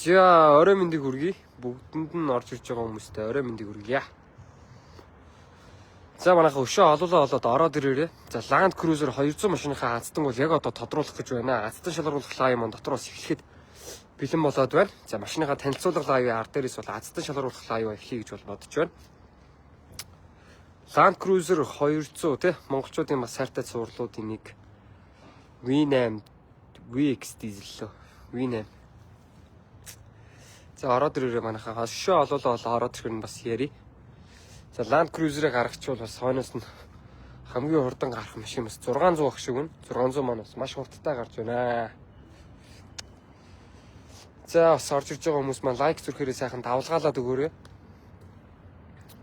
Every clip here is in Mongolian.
За орой мэндийг хүргэе. Бүгдэнд нь орж ирж байгаа хүмүүстээ орой мэндийг хүргье. За манайха өшөө олоод ороод ирээрээ. За Land Cruiser 200 машиныхаа азтан бол яг одоо тодруулах гэж байна. Азтан шалгаруулах лайв маань дотроос эхлэхэд бэлэн болоод байна. За машиныхаа танилцуулга лайвын ар дээрээс бол азтан шалгаруулах лайв эхлэе гэж бол бодож байна. Land Cruiser 200 тий монголчуудын бас сайртай цувралуудын нэг V8 VX дизель лөө V8. За ороод ирээрээ манайхаа өшөө олоод ороод ирэх нь бас яри. За Land Cruiser-ыг гаргачвал бас хойноос нь хамгийн хурдан гарах машин бас 600 ах шиг байна. 600 маань бас маш хурдтай гарч байна. За бас орж ирж байгаа хүмүүс маань лайк зүрхээрээ сайхан давлгаалаад өгөөрэй.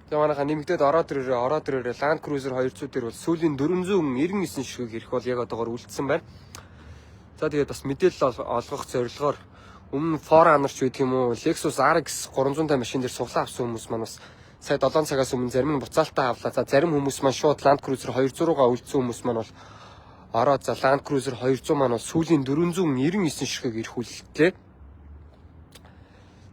За манайхаа нэмэгдээд ороод ирээрээ Land Cruiser 200 дээр бол сүүлийн 499 ширхэг ирэх бол яг одоогоор үлдсэн байна. За тэгээд бас мэдээлэл олгох зорилгоор өмнө Forerunner ч байдаг юм уу, Lexus RX 300 машин дээр суглаа авсан хүмүүс маань бас сая 7 цагаас өмнө зарим нь буцаалтаа авлаа. За зарим хүмүүс маань шууд Land Cruiser 200-уугаа үлдсэн хүмүүс маань бол ороод за Land Cruiser 200 маань бол сүүлийн 499 ширхэг ирэх үлдлээ.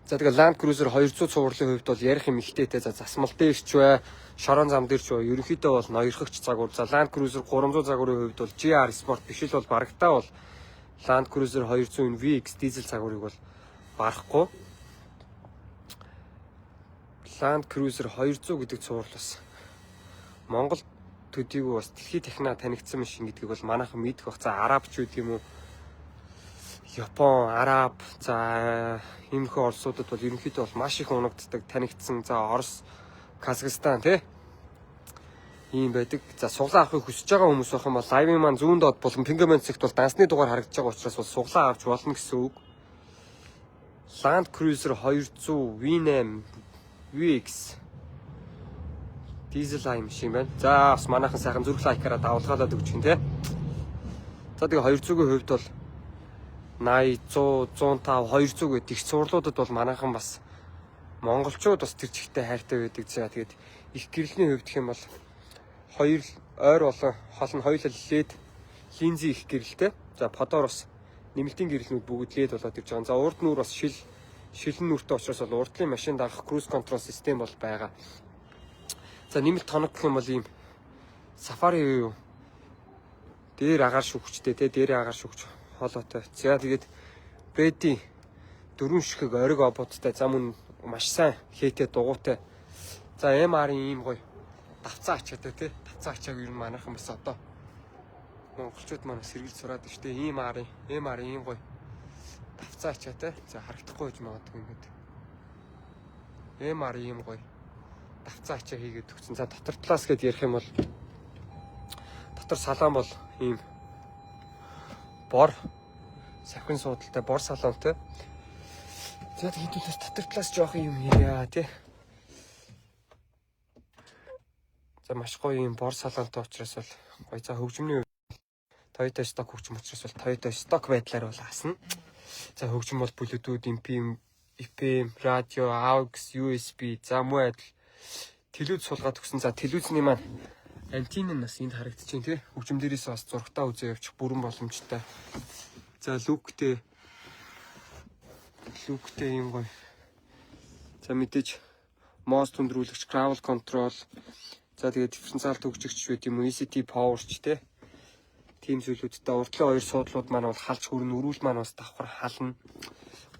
За тэгээ Land Cruiser 200 цувралын хувьд бол ярих юм ихтэйтэй. За засмал дээрч бай, шорон зам дээрч бай, ерөнхийдөө бол ноёрхогч загвар. За Land Cruiser 300 загварын хувьд бол GR Sport биш л бол барагтаа бол Land Cruiser 200 VX дизель загварыг бол барахгүй. Land Cruiser 200 гэдэг цуврал бас Монгол төдийгүй бас дэлхийн технаа танигдсан машин гэдгийг бол манайхан мэдэх бах. За Арабч гэдэг юм уу, Япон, Араб, за иймэрхүү орсуудад бол ерөнхийдөө бол маш их унагддаг танигдсан. За Орос, Казахстан тий ийм байдаг. За суглаа авахыг хүсэж байгаа хүмүүс байх юм бол лайвын маань зүүн доод болон пингмент зэгт бол дансны дугаар харагдаж байгаа учраас бол суглаа авч болно гэсэн үг. Land Cruiser 200 V8 VX дизель ай машин байна. За бас манайхан сайхан зүрх лайкаараа давлгаалаад өгч гин тий. За тэгээ 200-ийн хувьд бол 80, 100, 105, 200 гэдэг их цувралуудад бол манайхан бас монголчууд бас тэр чигтээ хайртай байдаг. За тэгээд их гэрлийн хувьд гэх юм бол хоёр ойр болон хол нь хоёулаа лээд линзийн их гэрэлтэй. За подоор бас нэмэлтийн гэрэлнүүд бүгд лээд болоод ирж байгаа. За урд нүур бас шилэн нүртэй учраас бол урдлын машин дагах cruise control систем бол байгаа. За нэмэлт тоног гэх юм бол ийм Safari юу дээр агаар шүгчтэй те дээр агаар шүгч хоолойтой. За тэгээд Brady 4 ширхэг ориг ободтой зам нь маш сайн хээтэй дугуйтай. За MR-ийн ийм гоё давцаа ачаатай тий. Давцаа ачааг ер нь манайхан бас одоо монголчууд маань сэргэлж сураад байна шүү дээ. MR-ийн ийм гоё давцаа ачаатай. За харагдахгүй гэж магадгүй ингээд. MR-ийн ийм гоё давцаа ачаа хийгээд өгсөн. За дотор талаас гээд ярих юм бол дотор салаан бол ийм бор сахин суудалтай бор салонтой. За хэдүүлээс дотор талаас жоох юм хийя тий. За маш гоё юм бор салонтой учраас бол гоё. За хөгжмөний Toyota stock хөгжим учраас бол Toyota stock байдлаар бол хасна. За хөгжим бол Bluetooth, FM, радио, AUX, USB, за муу адил телевиз суулгаад өгсөн. За телевизний маань антенн нь бас энд харагдаж байна тий. Хөгжим дээрээс бас зургатаа үзээ явчих бүрэн боломжтой. За лүктэй юм гоё. За мэдээж моос төндрүүлэгч, travel control. За тэгээд дифференциал төгсөгч байт юм уу, ECT power ч тий. Тим зүйлүүдтэй урдлын хоёр суудлууд маань бол халж хүрнэ, өрүүл маань бас давхар хална.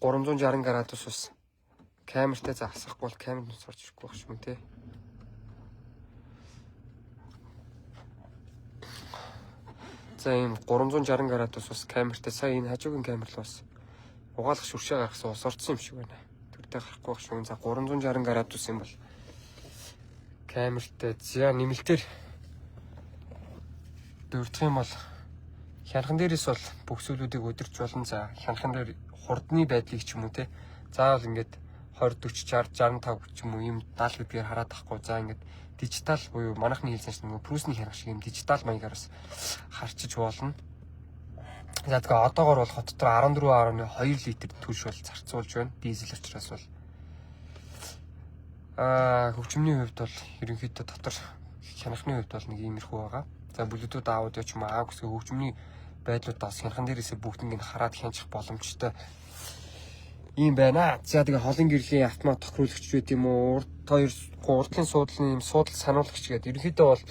360 градус бас камертай засахгүй бол камерт нь сурч ирэхгүй байх юм тий. За ийм 360 градус бас камертай. Сая энэ хажуугийн камер л бас угаалгах шүршээ гаргасан ус орцсон юм шиг байна. Тэртэй гарахгүй байх шүү. За 360 градус юм бол камертай. За нэмэлтээр дөрөвдөх юм бол хянхан дээрээс бол бүх зүйлүүдийг өдөрч болно. За хянхан дээр хурдны байдлыг ч юм уу те. Заавал ингээд 20, 40, 60, 65 ч юм уу ийм 70 гэдгээр хараад тахгүй. За ингээд дижитал буюу манайхны хэлсэн чинь нөгөө Prusa-ны хянах шиг ийм дижитал маягаар бас харчиж болно. За тэгээ одоогоор бол хот дотор 14.2 литр түлш бол зарцуулж байна. Дизель учраас бол хөгжмөний хувьд бол ерөнхийдөө дотор хянахны хувьд бол нэг иймэрхүү байгаа. За Bluetooth аудио ч юм уу AUX хөгжмөний байдлуудаас хянхан дээрээсээ бүгднийг хараад хянчих боломжтой. ийм байна. За тэгээ холын гэрлийн автомат тохируулагч байт юм уу? Урдлын суудлын ийм суудал сануулагч гэдэг. Ерөнхийдөө бол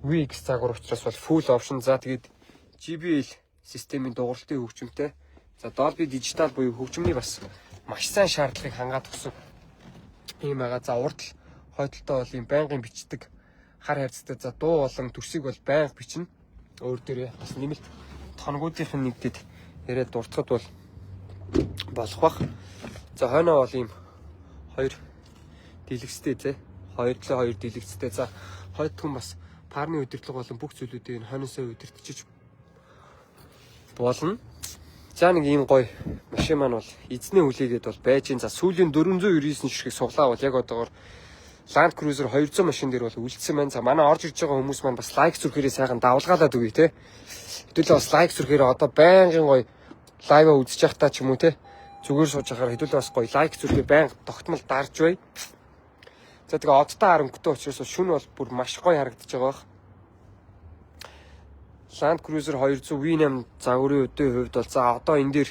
VX загвар учраас бол full option. За тэгээд JBL системийн дууралтын хөгжимтэй. За Dolby Digital буюу хөгжмөний бас маш сайн шаардлагыг хангаад өгсөн ийм байгаа. За урдл хойдолтой бол ийм байнгын бичдэг хар хайрцагтай. За дуу болон төрсийг бол байнга бичнэ. Өөр дээрээ бас нэмэлт тоногуудынх нь нэгдэд яриад дуртахад бол болох бах. За хойноо бол ийм хоёр дэлгэцтэй те. Хоёр дэлгэцтэй. За хойд хүн бас парны удирдлага болон бүх зүйлүүдийг хойноосоо удирдахж болно. За нэг ийм гоё машин маань бол эзний хүлээгээд бол байж гин. За сүүлийн 499 ширхэг суглаа бол яг одоогоор Land Cruiser 200 машин дээр бол үлдсэн байна. За манай орж ирж байгаа хүмүүс маань бас лайк зүрхээрээ сайхан давалгаалаад үгүй те. Хэдүүлээ бас лайк зүрхээрээ одоо байнгын гоё лайва үзэж явах та ч юм уу те. Зүгээр сууж байхаар хэдүүлээ бас гоё лайк зүрхээ байнга тогтмол дарж бай. За тэгээ одтой харамгтай учраас шүн бол бүр маш гоё харагдаж байгаа бах. Land Cruiser 200 V8 загварын өдөө хувьд бол за одоо энэ дээр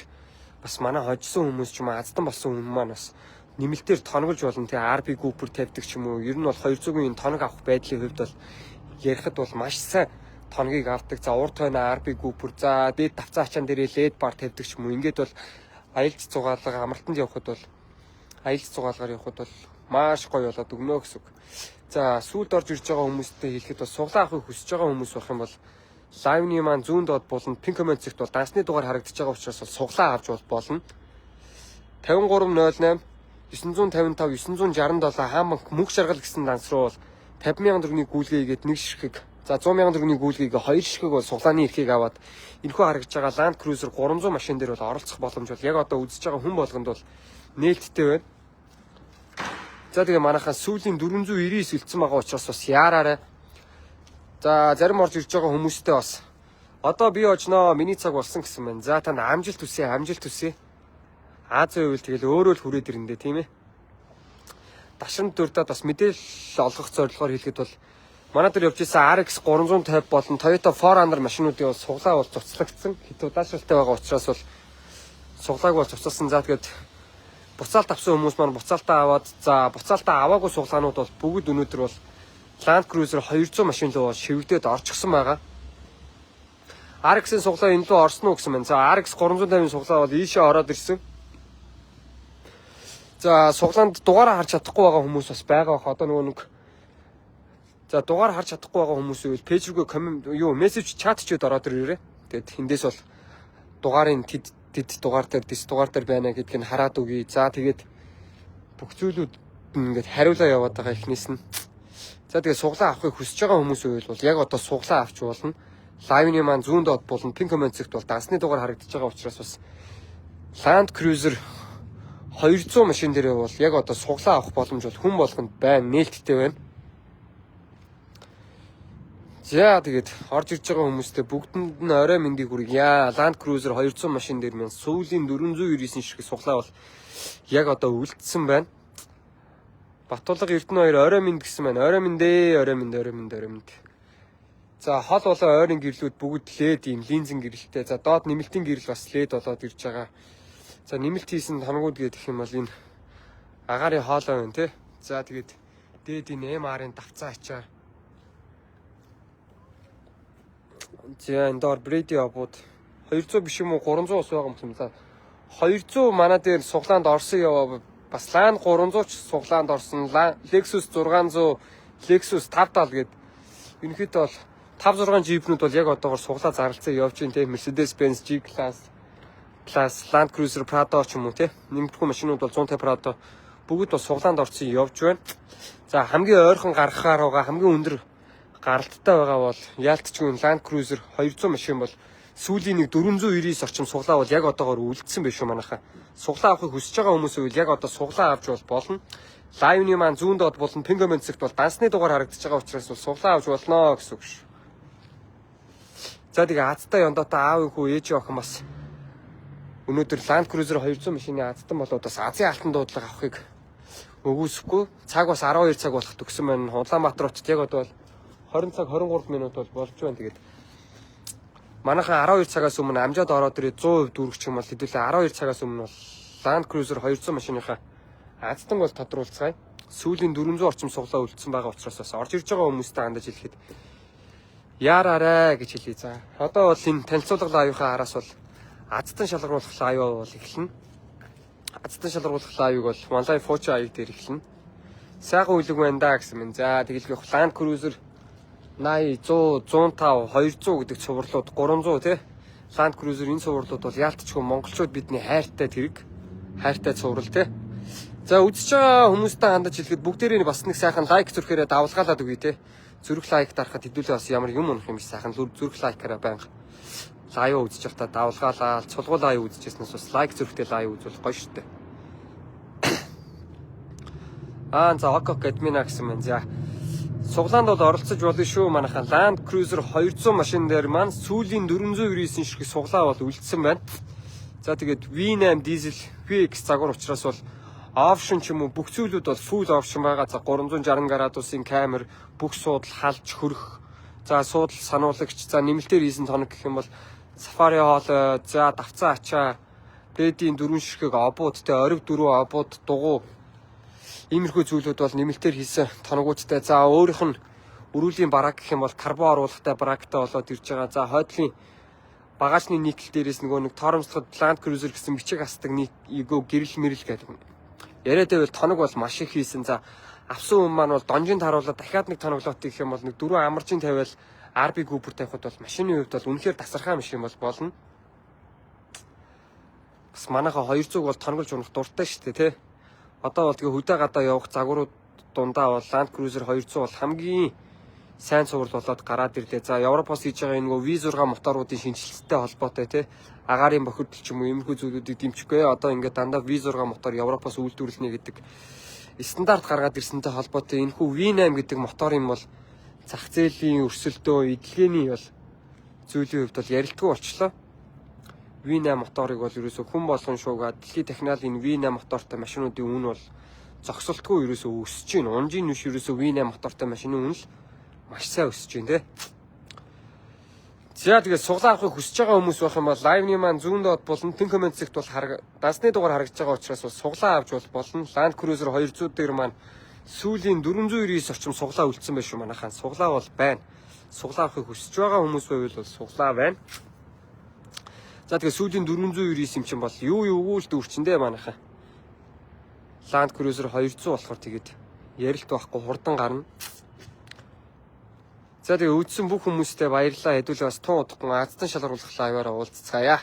бас манай хожсон хүмүүс ч юм аздан болсон хүмүүс маань бас нэмэлтээр тоногж болно тий RB Cooper тавьдаг ч юм уу. Ер нь бол 200-ийн тоног авах байдлын хувьд бол ярихад бол маш сайн тоногийг авдаг. За урд хойно RB Cooper за дээд давцаа ачаан дээрээ LED bar тавьдаг ч юм уу. Ингээд бол аялал зугаалга амралтанд явхад бол аялал зугаалгаар явхад бол маш гоё болоод өгнө гэсэн үг. За сүүлд орж ирж байгаа хүмүүстэй хэлэхэд бол суглаа авахыг хүсэж байгаа хүмүүс байх юм бол лайвны маань зүүн доод болон пин комент зэгт бол дансны дугаар харагдаж байгаа учраас бол суглаа авч болно. 5308 955 967 хаанбанк мөнх шаргал гэсэн данс руу бол 50,000 төгрөгийн гүйлгээ хийгээд нэг ширхэг за 100,000 төгрөгийн гүйлгээг хоёр ширхэг бол суглааны эрхийг аваад энэхүү харагдж байгаа Land Cruiser 300 машин дээр бол оролцох боломж бол яг одоо үзэж байгаа хүн болгонд бол нээлттэй байна. За тэгээ манайхаа сүүлийн 499 үлдсэн байгаа учраас бас яараарай. За зарим орж ирж байгаа хүмүүстэй бас одоо би очноо миний цаг болсон гэсэн байна. За та амжилт хүсье. Азийн хувьд тэгэл өөрөө л хүрээд ирэндээ тийм ээ. Дашрамд дурдаад бас мэдээлэл олгох зорилгоор хэлэхэд бол манай дээр явж исэн RX 350 болон Toyota 4Runner машинуудын бол суглаа бол цуцлагдсан. Хэд удаашралтай байгаа учраас бол суглааг бол цуцалсан. За тэгээд буцаалт авсан хүмүүс маань буцаалтаа аваад за буцаалтаа аваагүй суглаанууд бол бүгд өнөөдөр бол Land Cruiser 200 машин руу шивгдээд орчихсон байгаа. RX-ийн суглаа энэ рүү орсон уу гэсэн байна. За RX 350-ийн суглаа бол ийшээ ороод ирсэн. За суглаанд дугаараа харж чадахгүй байгаа хүмүүс бас байгаа бах. Одоо нөгөө нэг за дугаар харж чадахгүй байгаа хүмүүс үйл пэйж рүү мессеж чат чүүд ороод ирээрээ. Тэгээд эндээс бол дугаарын тэд дугаар дээр дис дугаар дээр байна гэдгийг нь хараад өгье. За тэгээд бүх зүйлүүд ингээд хариулаа яваад байгаа эхнээс нь. За тэгээд суглаа авахыг хүсэж байгаа хүмүүс үйл бол яг одоо суглаа авч болно. Лайвны маань зүүн доод болон пин комент зэгт бол дансны дугаар харагдаж байгаа учраас бас Land Cruiser 200 машин дээрээ бол яг одоо суглаа авах боломж бол хүн болгонд байна, нээлттэй байна. За тэгээд орж ирж байгаа хүмүүстээ бүгдэнд нь орой мэндийг хүргье. Land Cruiser 200 машин дээр маань сүүлийн 499 ширхэг суглаа бол яг одоо үлдсэн байна. Батулга Эрдэнэ 2 орой мэнд гэсэн байна. Орой мэнд. За хол болоо ойрын гэрлүүд бүгд LED ийм линзэн гэрэлтэй. За доод нэмэлтийн гэрэл бас LED болоод ирж байгаа. За нэмэлт хийсэн тоногуд гэдэг юм бол энэ агаарын хоолой байна тий. За тэгээд дээд энэ MR-ын давцаа ачаа. За энэ доор Brady обууд 200 биш юм уу 300 ус байгаа юм байна. 200 манай дээр суглаанд орсон яваа бас Land 300 ч суглаанд орсон. Lexus 600, Lexus 570 гээд ерөнхийдөө бол 5-6 джипнүүд бол яг одоогоор суглаа зарлцсан явж байна те. Mercedes-Benz G-Class, Land Cruiser Prado ч юм уу те. Нэмэгдэхүүн машинууд бол 150 Prado бүгд бол суглаанд орсон явж байна. За хамгийн ойрхон гаргахаар байгаа хамгийн өндөр гаралттай байгаа бол яалтчгүй Land Cruiser 200 машин бол сүүлийн нэг 499 орчим суглаа бол яг одоогоор үлдсэн байх шүү манайхаа. Суглаа авахыг хүсэж байгаа хүмүүс үйл яг одоо суглаа авч болно. Лайвны маань зүүн доод болон пин комент зэгт бол дансны дугаар харагдаж байгаа учраас бол суглаа авч болно гэсэн үг шүү. За тэгээ азтай яндаатай аав хүү ээж охин бас өнөөдөр Land Cruiser 200 машины азтан болоод бас Азийн алтан дуудлага авахыг өгөөсөхгүй. Цаг бас 12 цаг болох төгсөн байна. Улаанбаатар хотод яг одоо бол 20 цаг 23 минут бол болж байна. Тэгээд манайхан 12 цагаас өмнө амжаад ороод ирээ 100% дүүргэх юм бол хэдүүлээ 12 цагаас өмнө бол Land Cruiser 200 машиныхаа азтан бол тодруулцгаая. Сүүлийн 400 орчим суглаа үлдсэн байгаа учраас бас орж ирж байгаа хүмүүстэй хандаж хэлэхэд яараарэ гэж хэлье. За одоо бол энэ танилцуулга лайвынхаа араас бол азтан шалгаруулах лайв бол эхэлнэ. Азтан шалгаруулах лайвыг бол Monlive Fuji аяг дээр эхэлнэ. Сайхан үлэг байна да гэсэн мэн. За тэгэлгүй Land Cruiser 80, 100, 105, 200 гэдэг цувралууд 300 тий. Land Cruiser энэ цувралууд бол яалтчгүй монголчууд бидний хайртай тэрэг. Хайртай цуврал тий. За үзэж байгаа хүмүүстэй хандаж хэлэхэд бүгдээрээ бас нэг сайхан лайк зүрхээрээ давлгаалаад өгье тий. Зүрх лайк дарахад хэдүүлээ бас ямар юм унах юм биш сайхан зүрх лайкаараа байнга лайв үзэж явахдаа давлгаалаад цулгуул лайв үзэжсэнээс бас лайк зүрхтэй лайв үзвэл гоё шүү дээ. За ок админа гэсэн мэн. За суглаанд бол оролцож болно шүү манайхаа Land Cruiser 200 машин дээр маань сүүлийн 499 ширхэг суглаа бол үлдсэн байна. За тэгээд V8 дизель VX загвар учраас бол опшн ч юм уу бүх зүйлүүд бол full option байгаа. За 360 градусын камер, бүх суудал халж хөрөх. За суудал сануулагч, за нэмэлтээр хийсэн тоног гэх юм бол Safari Hall, за давцаа ачаа, бэдийн 4 ширхэг обуудтай, ориг 4 обууд дугуй. Иймэрхүү зүйлүүд бол нэмэлтээр хийсэн тоногуудтай. За өөрийнх нь өрүүлийн бараг гэх юм бол карбон оруулахтай барагтай болоод ирж байгаа. За хойдлын багажны никл дээрээс нөгөө нэг торомслоход Land Cruiser гэсэн бичиг хасдаг нэгөө гэрэл мэрэл гэдэг. Яриад байвал тоног бол маш их хийсэн. За авсан хүн маань бол донжинд харуулаад дахиад нэг тоноглоод гэх юм бол нэг 4 амаржин тавиал RB Cooper тавихад бол машины хувьд бол үнэхээр тасархай машин бол болно. Бас манайхаа 200 бол тоноглож унах дуртай шүү дээ тий. Одоо бол тэгээ хөдөө гадаа явах загварууд дундаа бол Land Cruiser 200 бол хамгийн сайн цуврал болоод гараад ирлээ. За Европоос хийж байгаа энэ нөгөө V6 моторуудын шинжилэлттэй холбоотой тий. Агаарын бохирдол ч юм уу иймэрхүү зүйлүүдийг дэмжихгүй. Одоо ингээд дандаа V6 мотор Европоос үйлдвэрлэнэ гэдэг стандарт гаргаад ирсэнтэй холбоотой энэхүү V8 гэдэг моторын бол зах зээлийн өрсөлдөө, эдлэгээний бол зүйлийн хувьд бол ярилтгүй болчлоо. V8 моторыг бол ерөөсөө хүн болгон шуугаад дэлхийн технологийн V8 мотортой машинуудын үн бол зогсолтгүй ерөөсөө өсөж байна. Унжийн нүш ерөөсөө V8 мотортой машины үн л маш сайн өсөж байна те. За тэгээд суглаа авахыг хүсэж байгаа хүмүүс байх юм бол лайвны маань зүүндээ болон тэн комент зэгт бол дасны дугаар харагдаж байгаа учраас бол суглаа авч бол болно. Land Cruiser 200 дээр маань сүүлийн 499 орчим суглаа үлдсэн байх шүү манайхаа. Суглаа бол байна. Суглаа авахыг хүсэж байгаа хүмүүс байвал бол суглаа байна. За тэгээд сүүлийн 499 юм чинь бол юу өгүүлд үрчэндээ манайхаа. Land Cruiser 200 болохоор тэгээд ярилт байхгүй хурдан гарна. За тэгээд үзсэн бүх хүмүүстээ баярлалаа. Хэдүүлээ бас тун удахгүй азтан шалгаруулах лайваараа уулзцгаая.